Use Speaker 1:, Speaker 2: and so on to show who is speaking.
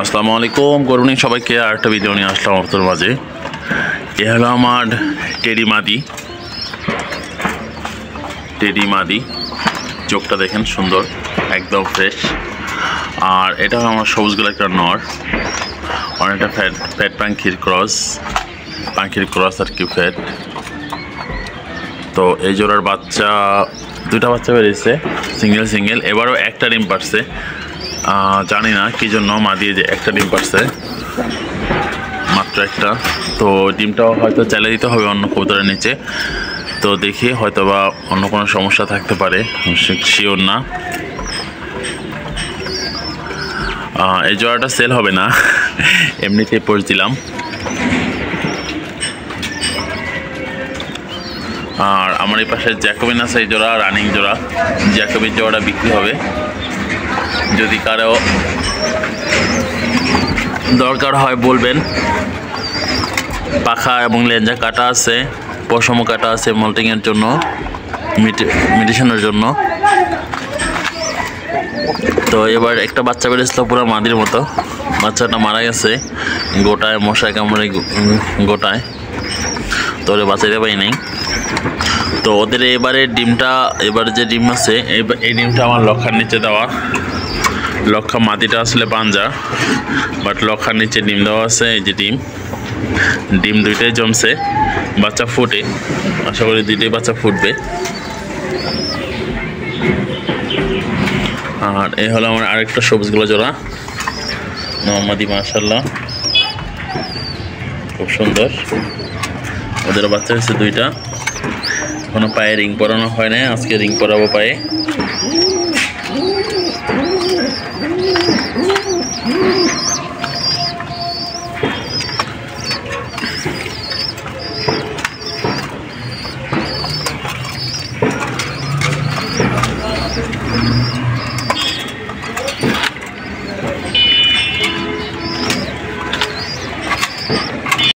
Speaker 1: আসসালামু আলাইকুম করুন সবাইকে আরেকটা ভিডিও নিয়ে আসলাম আপনাদের মাঝে। এ হলো আমার টেডি মাদি চোখটা দেখেন সুন্দর, একদম ফ্রেশ। আর এটা হলো আমার সবুজ গোলা একটা নর, অনেকটা ফ্যাট পাখির ক্রস আর কি ফ্যাট। তো এই জোড়ার বাচ্চা দুটা বাচ্চা বেরিয়েছে সিঙ্গেল, এবারও একটা ডিম পারছে। জানি না কি জন্য মা দিয়ে যে একটা ডিম পারছে, মাত্র একটা। তো ডিমটাও হয়তো চালিয়ে দিতে হবে অন্য কবুতরের নিচে। তো দেখি হয়তো বা অন্য কোনো সমস্যা থাকতে পারে, শিওর না। এই জোড়াটা সেল হবে না, এমনিতেই পোষ দিলাম। আর আমার এই পাশে জ্যাকোবিন আছে, এই জোড়া রানিং জোড়া। জ্যাকোবিন জোড়াটা বিক্রি হবে, যদি কারো দরকার হয় বলবেন। পাখা এবং লেঞ্জা কাটা আছে, পশম কাটা আছে মল্টিংয়ের জন্য, মেডিসিনের জন্য। তো এবার একটা বাচ্চা বেরিয়েছিল পুরো মাদির মতো, বাচ্চাটা মারা গেছে গোটায়, মশায় কামড়ে গোটায়। তো ওরে বাঁচাইতে পারি নাই। তো ওদের এবারে যে ডিম আছে এই ডিমটা আমার লক্ষার নিচে দেওয়া। লক্ষা মাদিটা আসলে পাঞ্জা, বাট লক্ষার নিচে ডিম দেওয়া আছে। এই যে ডিম দুইটাই জমছে, বাচ্চা ফুটে, আশা করি দুইটাই বাচ্চা ফুটবে। আর এই হলো আমার আরেকটা সবুজগুলো জোড়া মোহাম্মদি, মাশাআল্লাহ খুব সুন্দর। ওদের বাচ্চা হয়েছে দুইটা, এখনো পায়ে রিং পরানো হয় না, আজকে রিং পরাবো পায়ে।